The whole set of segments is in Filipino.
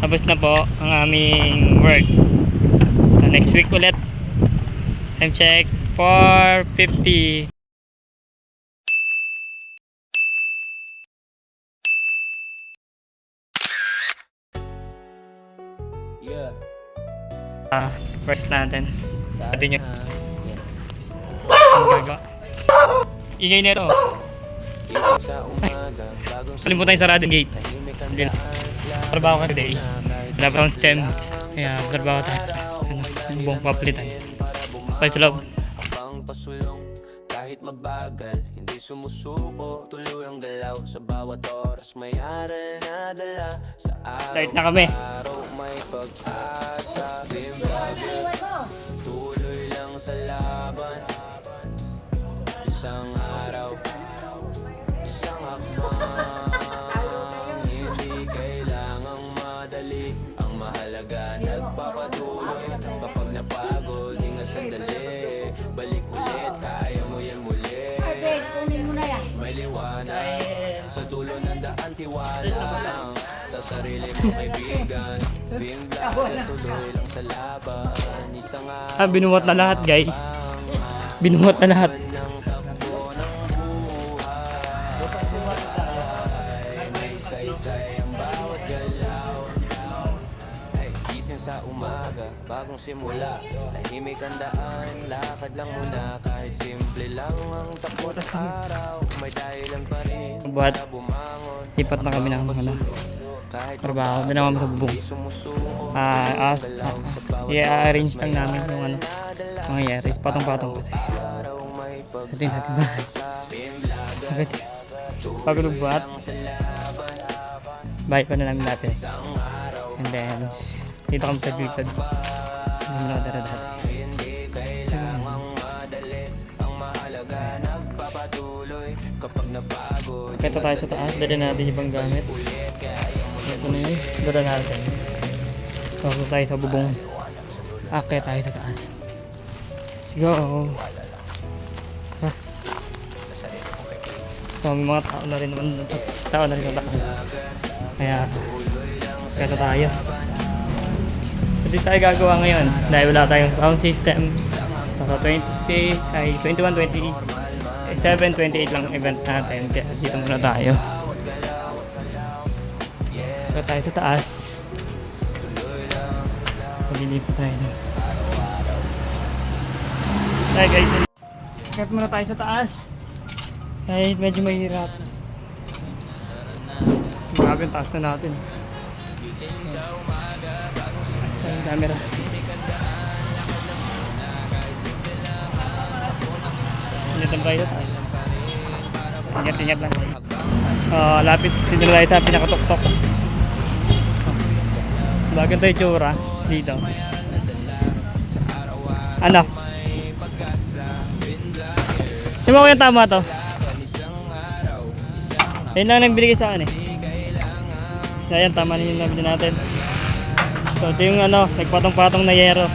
Tapos na po ang aming work. Next week ulit. Time check 4:50. First natin. Pati nyo. Ang gaga. Ingay na ito. Kalimutan yung sarado yung gate. Trabaho ka today. Wala pa akong stem. Kaya trabaho tayo. Ano, buong papalitan. Tayo sa loob. Kahit mabagal, hindi sumusuko. Tuloy ang galaw sa bawat oras. May aral na dala. Sa araw may pag-asa. Tuloy lang sa laban. Isang araw, isang hakbang. Hindi kailangang madali. Ang mahalaga nagpapatuloy. Kapag napagod, hinga sandali. Balik ulit, kaya mo yan muli. May liwanag sa dulo ng daan, tiwala lang sa sarili mo kaibigan. Being black, tuloy lang sa laban. Isang araw, Binuhat na lahat, guys. Binuhat na lahat. sa umaga, bagong simula. Tahimik ang daan, lakad lang muna. Kahit simple lang ang takbo ng araw, may dahilan pa rin. Buhat, lipat na kami ng mga trabaho. Doon naman sa bubong. I-arrange lang namin yung ano, mga yaris. Patong-patong kasi. Ito yung natin bahay. Sakit. Pagulog buhat. Bahay pa na namin natin. And then, dito kami sa gilid. Hindi mo na dara dati. Ito tayo sa taas. Dala natin ibang gamit. Ito na yun. Dala natin. So tayo sa bubong. Akit tayo sa taas. Let's go. So may mga tao na rin naman. Tao na rin sa taas. Kaya kaya tayo. Hindi tayo gagawa ngayon dahil wala tayong sound system. Sa 20 ay 21, 27, 28 lang event natin. Kaya dito muna tayo. So tayo sa taas. Paglilipat tayo na. Hi guys. Kaya muna tayo sa taas. Kahit medyo mahirap. Grabe ang taas na natin. Ang camera. Ingat tayo tayo. Ingat lang. Lapit dito tayo sa pinakatok-tok. Bagan tayo tsura dito. Ano? Sino ko yung tama to? Ayun lang nagbigay sa akin eh. Ayan, tama na yung nabili natin. So ito yung ano, nagpatong-patong na yero.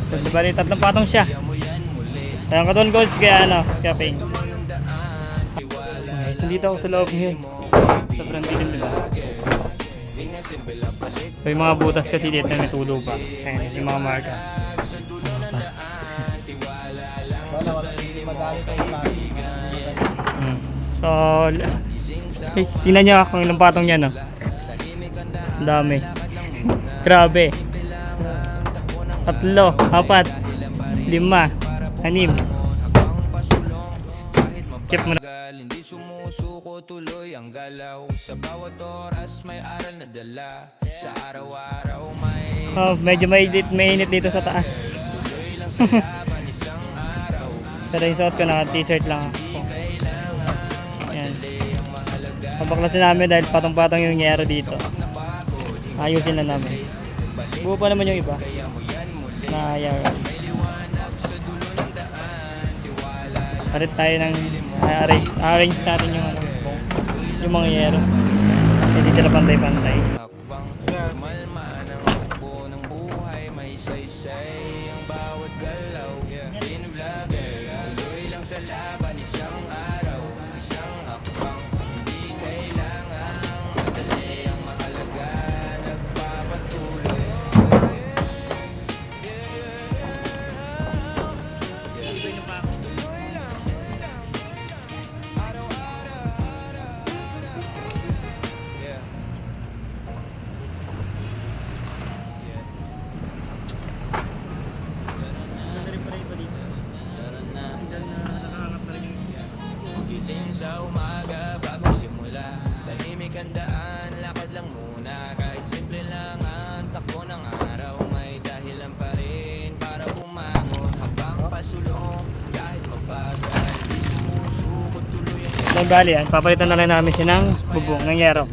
So diba, tatlong patong siya. Ayan, katulad coach kaya ano, kaya ping. Okay, so dito ako sa loob ngayon. Sobrang dilim diba. So yung mga butas kasi dito may tulo pa. Ayan, yung mga marka. So tingnan nyo kung ilang patong yan, no? Ang dami. Grabe. 3, 4, 5, 6. Keep mo na. Hindi sumusuko, tuloy ang galaw. Sa bawat oras may aral na dala. Sa araw-araw may medyo mainit dito sa taas. Sa resort ko na t-shirt lang ako. Yan. Pabaklasin namin dahil patong-patong yung yero dito. Ayusin na namin. Buo pa naman yung iba na yero. Palit tayo ng arrange natin yung ano, yung mga yero. Hindi sila pantay-pantay. malman ang takbo ng buhay. May saysay ang bawat galaw. Pin vlogger, tuloy lang sa laban. Isang araw, isang hakbang. Hindi kailangang madali. daan, lakad lang muna. Kahit simple lang ang takbo ng araw, may dahilan pa rin para bumangon. Habang pasulong, kahit mabagal, di sumusuko tuloy ang So, bali yan, papalitan na rin namin siya ng bubong, ng yero.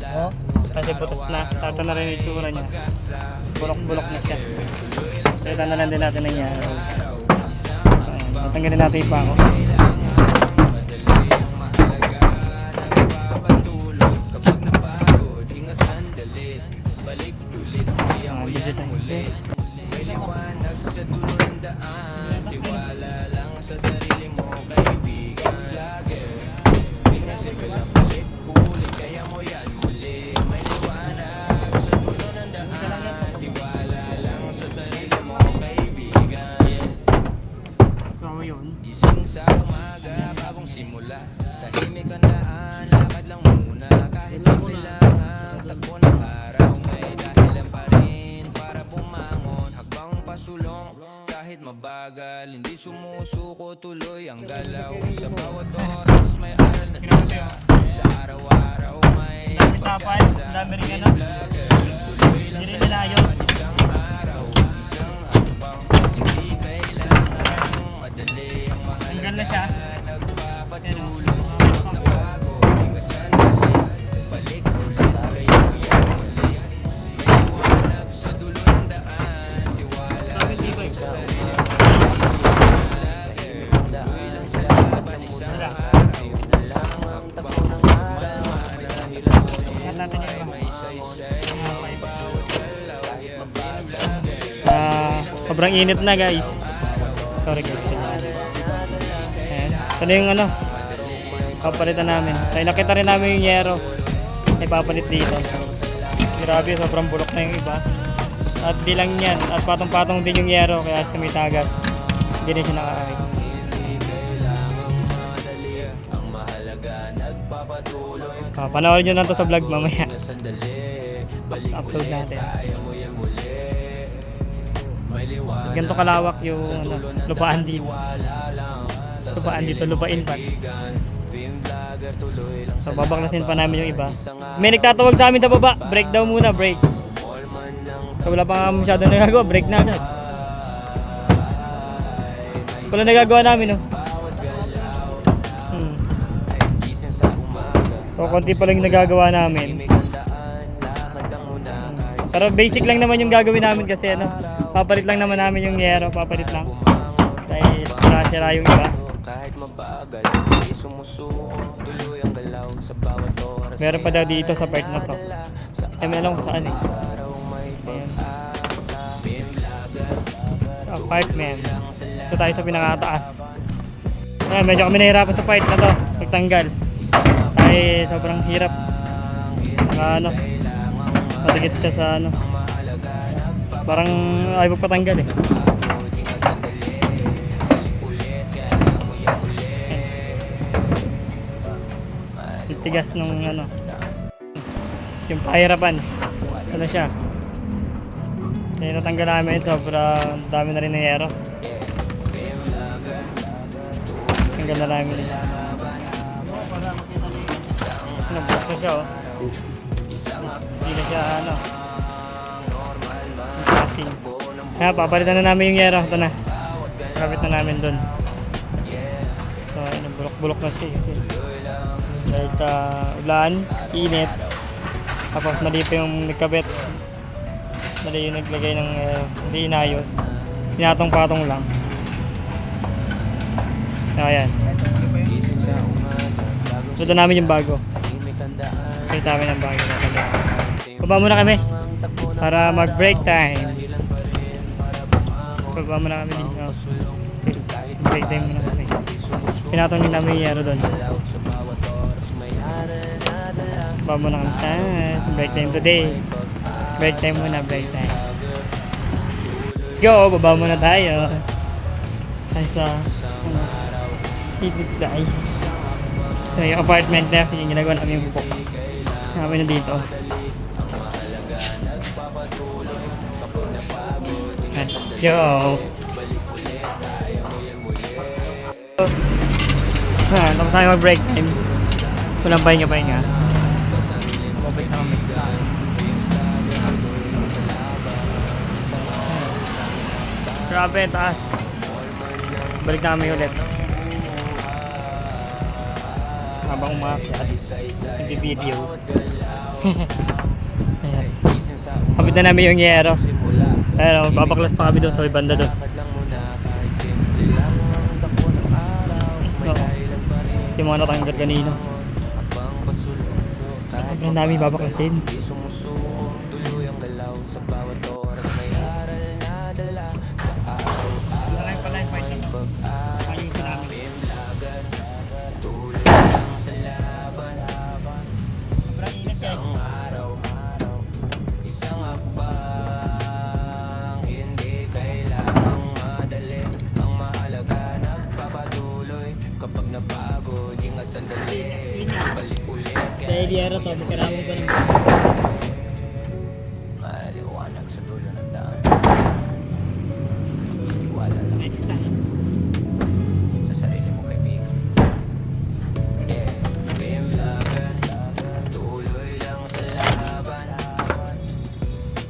Kasi butas na, tato na rin yung itsura niya. Bulok-bulok na siya. Palitan na lang din natin ng yero. Ayan, tatanggalin natin yung pako. kapag napagod, hinga sandali. Balik ulit, kaya mo yan muli. May liwanag sa dulo ng daan, tiwala lang sa sarili mo, kaibigan. Vlogger, hinga simple lang, balik ulit, kaya mo yan muli. May liwanag sa dulo ng daan, tiwala lang sa sarili mo, kaibigan. So, yun. Gising sa umaga, bagong simula. Tahimik ang daan, lakad lang muna. Kahit simple lang ang takbo ng araw, may dahilan pa rin para bumangon. Habang pasulong, kahit mabagal, hindi sumusuko tuloy ang galaw. Sa bawat oras may aral na tala, sa araw-araw may Dami tapay, dami rin ano. tuloy lang Hindi sa rin nilayo. isang araw, isang hakbang. Hindi kailangan madali ang mahalaga. Tanggal na siya. Nagpapatuloy kapag nabago, hinga sandali. Balik ulit, kaya mo yan muli. May liwanag sa dulo ng daan, tiwala lang sa sarili mo. Tuloy lang sa laban, isang araw. Lang ang takbo ng araw, may dahilan mo Tingnan natin yung iba. may saysay. Bawat galaw, Sobrang init na guys. Sorry guys. Ayan. Ito na yung ano. Papalitan namin. Ay, nakita rin namin yung yero. Ay papalit dito. Grabe, sobrang bulok na yung iba. At di lang yan. At patong-patong din yung yero. Kaya sa may tagas. Hindi rin siya nakakahit. ang mahalaga, nagpapatuloy. Panoorin nyo na to sa vlog mamaya. Na sandali, balik Upload natin. kaya mo yan muli. May liwanag Ganito kalawak yung ano, lupaan dito. wala lang sa Lupaan dito, lupain pa. kaibigan. Film vlogger, tuloy lang So babaklasin pa namin yung iba. May nagtatawag sa amin sa baba. Break daw muna, break. all man ng So wala pa nga masyadong nagagawa, break na agad. Wala nagagawa namin, no? gising sa umaga. So konti pa lang yung nagagawa namin. May gandaan, lakad lang muna. Kahit Pero basic lang naman yung gagawin namin kasi ano, papalit lang naman namin yung yero, papalit lang. Dahil sira-sira yung iba. kahit mabagal, hindi sumusuko, tuloy ang galaw sa bawat oras. Meron pa daw dito sa part na to. Sa Eh, may alam kung saan eh. araw may Ayan. pag-asa. Film vlogger, Apartment. Ito tayo sa pinakataas. Ayan, medyo kami nahihirapan sa part na to, pagtanggal. Dahil sobrang hirap. Saka ano, matigit siya sa ano. Parang ayaw magpatanggal eh. Yung tigas nung ano, yung pahirapan. Ano siya? Kaya natanggal namin, sobrang dami na rin ng yero. Tanggal na namin. Nabukso siya oh. Hindi na siya ano. Passing. Kaya papalitan na namin yung yero. Ito na. Kapit na namin dun. So ayun, bulok-bulok na siya. Kasi dahil sa ulan, init. Tapos mali pa yung nagkabit. Mali yung naglagay ng hindi inayos. Pinatong-patong lang. So ayan. gising sa umaga, bagong Ito namin yung bago. tahimik ang daan. Ito namin ang bago. Baba muna kami. Para mag-break time. Baba muna kami dito. Okay. Break time muna kami. Pinatong din namin yung yero doon. Sa bawat oras may aral na dala. Baba muna kami. Break time today. Break time muna, break time. Let's go! Baba muna tayo. Ay sa City guys. So yung apartment na yung ginagawa namin yung bubok. Namin na dito. Let's go! Tapos tayo mag-break time. Walang pahinga-pahinga. nakabit na kami. Grabe, taas. Balik na kami ulit. Habang umakyat, nag-video. Ayan. Kapit na namin yung yero. Pero babaklas pa kami doon sa banda doon. Oo. Yung mga natanggal kanina. Ang dami babaklasin. Sa Eliero to, magkaramang pa ng Maliwanag sa dulo ng daan. Tiwala lang next time. sa sarili mo, kaibigan. Yeah, Bim Vlogger, tuloy lang sa laban.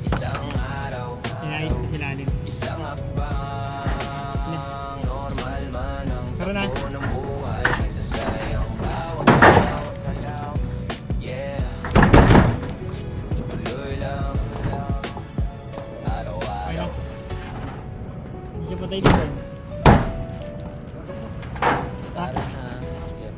Isang araw, Sinayos ko silalim. isang akbang. Normal man ang Tara na. takbo ng buhay, isasayang bawat galaw. Yeah, tuloy lang, Okay araw-araw. na. Hindi siya patay dito. Tara na. Yep.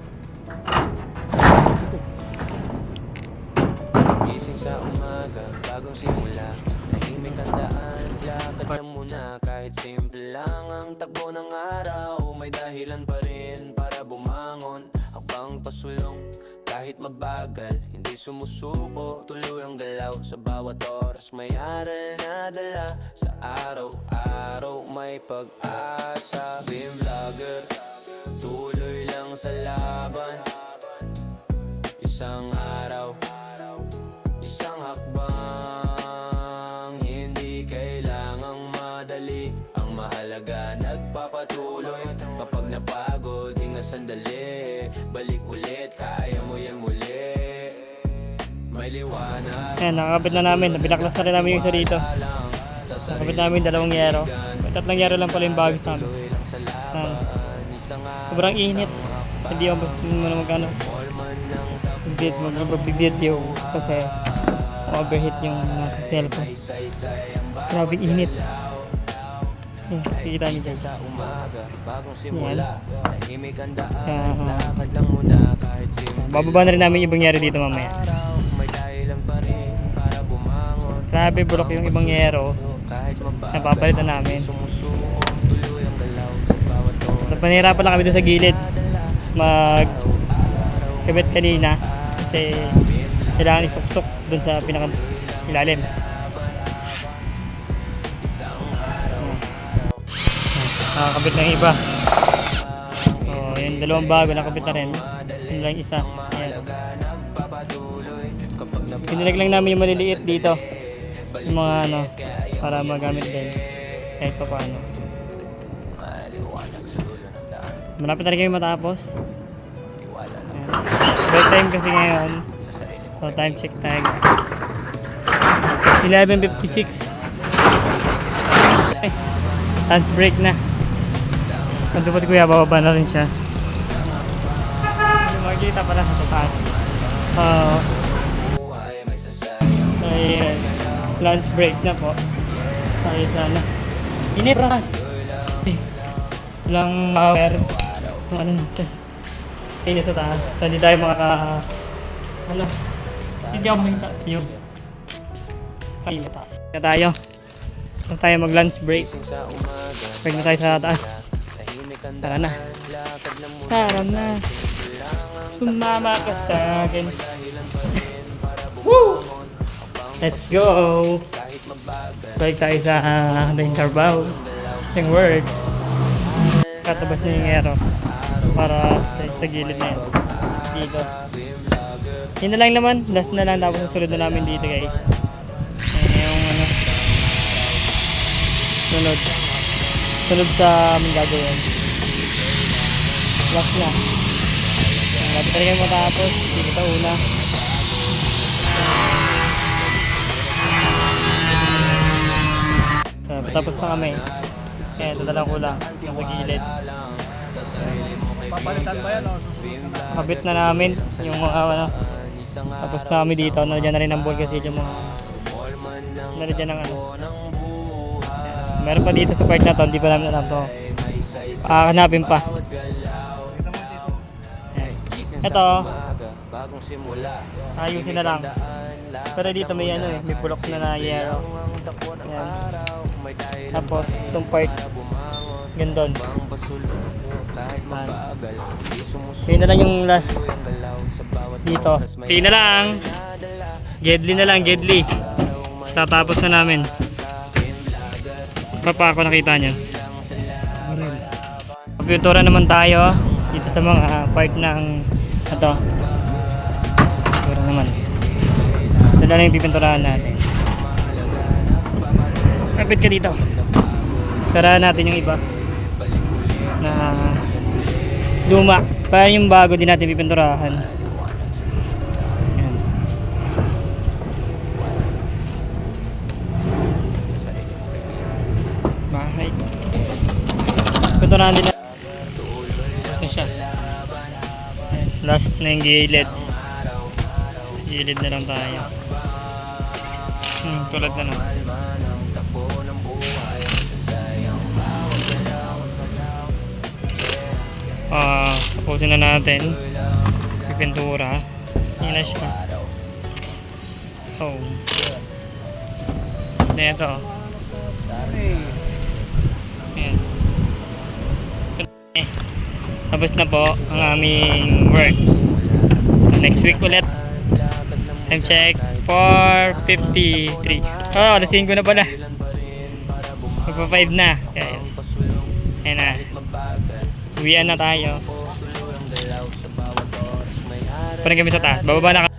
Gising sa umaga, bagong simula. Tahimik ang daan, lakad na muna. Kahit simple lang ang takbo ng araw, may dahilan pa rin para bumangon. Habang pasulong, kahit mabagal, hindi sumusuko. Tuloy ang galaw sa bawat oras, may aral na dala. Sa araw-araw may pag-asa. Bim Vlogger, tuloy lang sa laban. Isang araw, isang hakbang. Hindi kailangang madali, ang mahalaga nagpapatuloy. Kapag napagod, hinga sandali, balik ulit, kaya mo yan muli. May liwanag Ayan, nakakabit na namin. Binaklas na rin namin yung isa dito. lang sa Nakakabit namin dalawang yero. May tatlong yero lang pala yung bagos namin. tuloy lang sa laban. Isang Sobrang init. Hindi ako mo na magkano. all man ng Mag-video kasi overheat yung cellphone. saysay ang Grabe init. Ayan, kikita niyo guys. sa umaga, bagong simula. Tahimik ang daan, Kaya, lakad lang muna kahit simple bababa na rin namin yung ibang yero dito mamaya. araw. May dahilan pa rin para bumangon. Grabe bulok yung ibang yero. Kahit mabagal, Napapalitan namin. sumusuko, tuloy ang galaw sa bawat oras. Napanirapan lang kami doon sa gilid. Kabit kanina. Kasi kailangan isuksok doon sa pinaka-ilalim. Nakakabit na yung iba. Oh, yung dalawang bago nakabit na rin. Yun lang isa. Ayan. Pinilag lang namin yung maliliit dito. Yung mga ano, para magamit din. Kahit pa paano. Maliwanag sa dulo ng daan, Malapit na rin kami matapos. tiwala lang Ayan. Break time kasi ngayon. sa sarili mo. So time check time. 11:56. Ay, lunch break na. Nandun pa si Kuya, bababa na rin siya. Makikita pala sa taas. Buhay may sasayang Ay, lunch break na po. Tayo sana. Init, rakas. Eh, walang power. Ano natin. Init sa taas. So, hindi tayo ano. Hindi ako makita. Yung. Ay, mataas. Kaya tayo. So, tayo mag-lunch break. gising sa umaga. Break na tayo sa taas. Tahimik ang Tara na. lakad lang muna. Tara na. Lang ang Sumama ka sa akin. dahilan pa rin para Woo! bumangon. Habang Let's go! kahit mabagal, Balik tayo sa daing trabaho. Isang word. Katabas na yung aero. Para sa gilid na yun. Dito. Yun na lang naman. Last na lang. Tapos susunod na namin dito guys. Ayan yung ano. Sunod. Sunod sa aming gagawin. Last na. Lagi talaga matapos. Dito sa una. tapos na kami. Kaya ito na lang kulang. Yung gilid. Papalitan ba yan o susunod na? Kabit na namin yung mga ano. Tapos na kami dito. Nalagyan na rin ng ball kasi yung mga nalagyan ng ano. Meron pa dito sa part na to. Hindi pa namin alam to. Hanapin pa. Ito. Ayusin na lang. Pero dito may ano eh. May bulok na yero. Ayan. Tapos itong part. Gandun. Yun na lang yung last dito. Yun na lang. Gedli na lang, Gedli. Tatapos na namin. Pa ako nakita nyo. Pagpintura naman tayo dito sa mga part ng ito. Pintura naman. Ito na lang yung pipinturahan natin. Kapit ka dito. Pinturahan natin yung iba na luma. Para yung bago din natin pipinturahan. Ayan. Bahay. Pinturahan din natin. Ito siya. Ayan. Last na yung gilid. Gilid na lang tayo. Tulad na lang. Tapusin na natin pipintura. Yun na siya. Oh. Na ito. Ayan. Tapos na po ang aming work. Next week ulit. Time check 4:53. Oh, alas 5 na pala. Magpa 5 na. Guys. Ayan na. Uwian na tayo. Parang kami sa taas. Bababa na kami.